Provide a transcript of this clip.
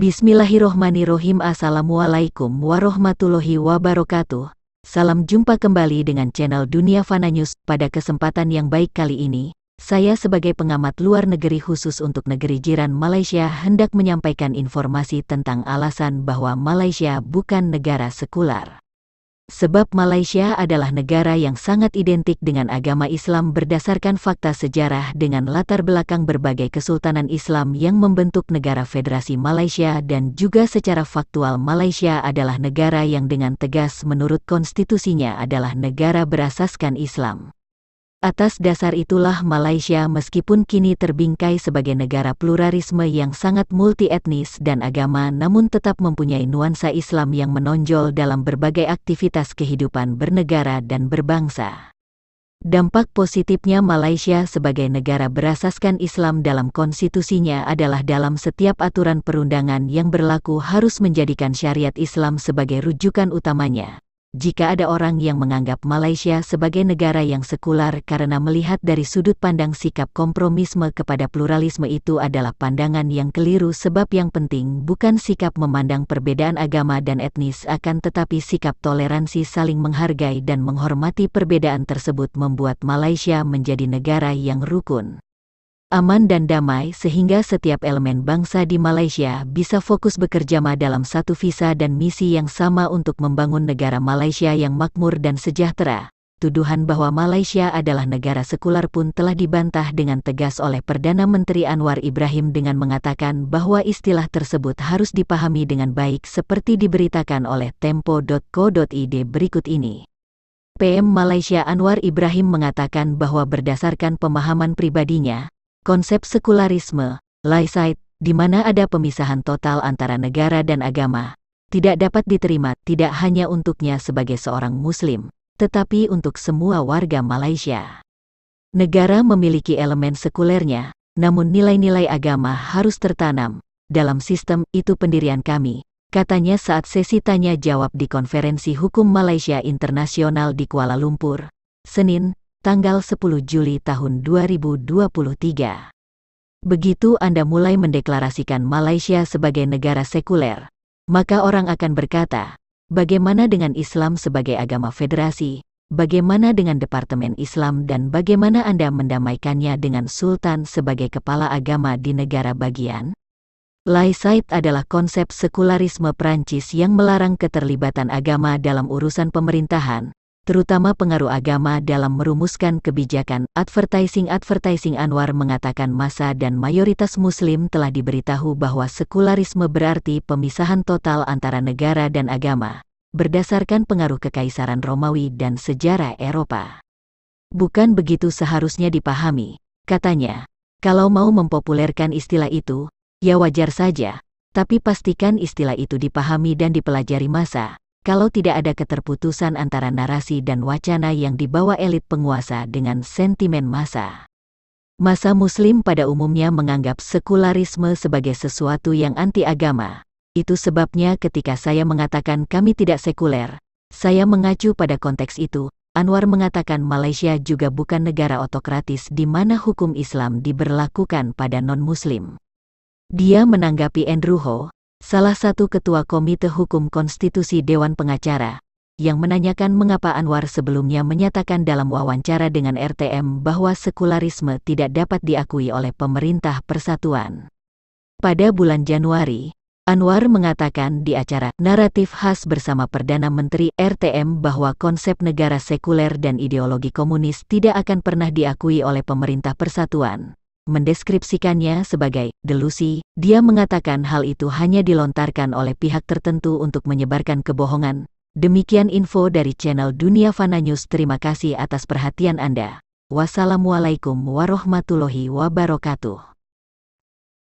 Bismillahirrohmanirrohim. Assalamualaikum warahmatullahi wabarakatuh. Salam jumpa kembali dengan channel Dunia Fana News. Pada kesempatan yang baik kali ini, saya sebagai pengamat luar negeri khusus untuk negeri jiran Malaysia hendak menyampaikan informasi tentang alasan bahwa Malaysia bukan negara sekular. Sebab Malaysia adalah negara yang sangat identik dengan agama Islam berdasarkan fakta sejarah dengan latar belakang berbagai kesultanan Islam yang membentuk negara Federasi Malaysia, dan juga secara faktual Malaysia adalah negara yang dengan tegas menurut konstitusinya adalah negara berasaskan Islam. Atas dasar itulah Malaysia meskipun kini terbingkai sebagai negara pluralisme yang sangat multi-etnis dan agama, namun tetap mempunyai nuansa Islam yang menonjol dalam berbagai aktivitas kehidupan bernegara dan berbangsa. Dampak positifnya Malaysia sebagai negara berasaskan Islam dalam konstitusinya adalah dalam setiap aturan perundangan yang berlaku harus menjadikan syariat Islam sebagai rujukan utamanya. Jika ada orang yang menganggap Malaysia sebagai negara yang sekular karena melihat dari sudut pandang sikap kompromisme kepada pluralisme, itu adalah pandangan yang keliru, sebab yang penting bukan sikap memandang perbedaan agama dan etnis, akan tetapi sikap toleransi, saling menghargai dan menghormati perbedaan tersebut membuat Malaysia menjadi negara yang rukun, aman dan damai, sehingga setiap elemen bangsa di Malaysia bisa fokus bekerjasama dalam satu visa dan misi yang sama untuk membangun negara Malaysia yang makmur dan sejahtera. Tuduhan bahwa Malaysia adalah negara sekular pun telah dibantah dengan tegas oleh Perdana Menteri Anwar Ibrahim dengan mengatakan bahwa istilah tersebut harus dipahami dengan baik seperti diberitakan oleh Tempo.co.id berikut ini. PM Malaysia Anwar Ibrahim mengatakan bahwa berdasarkan pemahaman pribadinya, konsep sekularisme, laicite, di mana ada pemisahan total antara negara dan agama, tidak dapat diterima tidak hanya untuknya sebagai seorang Muslim, tetapi untuk semua warga Malaysia. Negara memiliki elemen sekulernya, namun nilai-nilai agama harus tertanam dalam sistem. Itu pendirian kami, katanya saat sesi tanya jawab di Konferensi Hukum Malaysia Internasional di Kuala Lumpur, Senin, tanggal 10 Juli tahun 2023. Begitu Anda mulai mendeklarasikan Malaysia sebagai negara sekuler, maka orang akan berkata, bagaimana dengan Islam sebagai agama federasi, bagaimana dengan Departemen Islam, dan bagaimana Anda mendamaikannya dengan Sultan sebagai kepala agama di negara bagian? Laicite adalah konsep sekularisme Prancis yang melarang keterlibatan agama dalam urusan pemerintahan, terutama pengaruh agama dalam merumuskan kebijakan. Advertising Anwar mengatakan massa dan mayoritas Muslim telah diberitahu bahwa sekularisme berarti pemisahan total antara negara dan agama, berdasarkan pengaruh Kekaisaran Romawi dan sejarah Eropa. Bukan begitu seharusnya dipahami, katanya. Kalau mau mempopulerkan istilah itu, ya wajar saja, tapi pastikan istilah itu dipahami dan dipelajari massa. Kalau tidak ada keterputusan antara narasi dan wacana yang dibawa elit penguasa dengan sentimen massa. Massa Muslim pada umumnya menganggap sekularisme sebagai sesuatu yang anti-agama. Itu sebabnya ketika saya mengatakan kami tidak sekuler, saya mengacu pada konteks itu. Anwar mengatakan Malaysia juga bukan negara otokratis di mana hukum Islam diberlakukan pada non-Muslim. Dia menanggapi Andrew Ho, salah satu ketua Komite Hukum Konstitusi Dewan Pengacara, yang menanyakan mengapa Anwar sebelumnya menyatakan dalam wawancara dengan RTM bahwa sekularisme tidak dapat diakui oleh pemerintah persatuan. Pada bulan Januari, Anwar mengatakan di acara Naratif Khas bersama Perdana Menteri RTM bahwa konsep negara sekuler dan ideologi komunis tidak akan pernah diakui oleh pemerintah persatuan. Mendeskripsikannya sebagai delusi. Dia mengatakan hal itu hanya dilontarkan oleh pihak tertentu untuk menyebarkan kebohongan. Demikian info dari channel Dunia Fana News. Terima kasih atas perhatian Anda. Wassalamualaikum warahmatullahi wabarakatuh.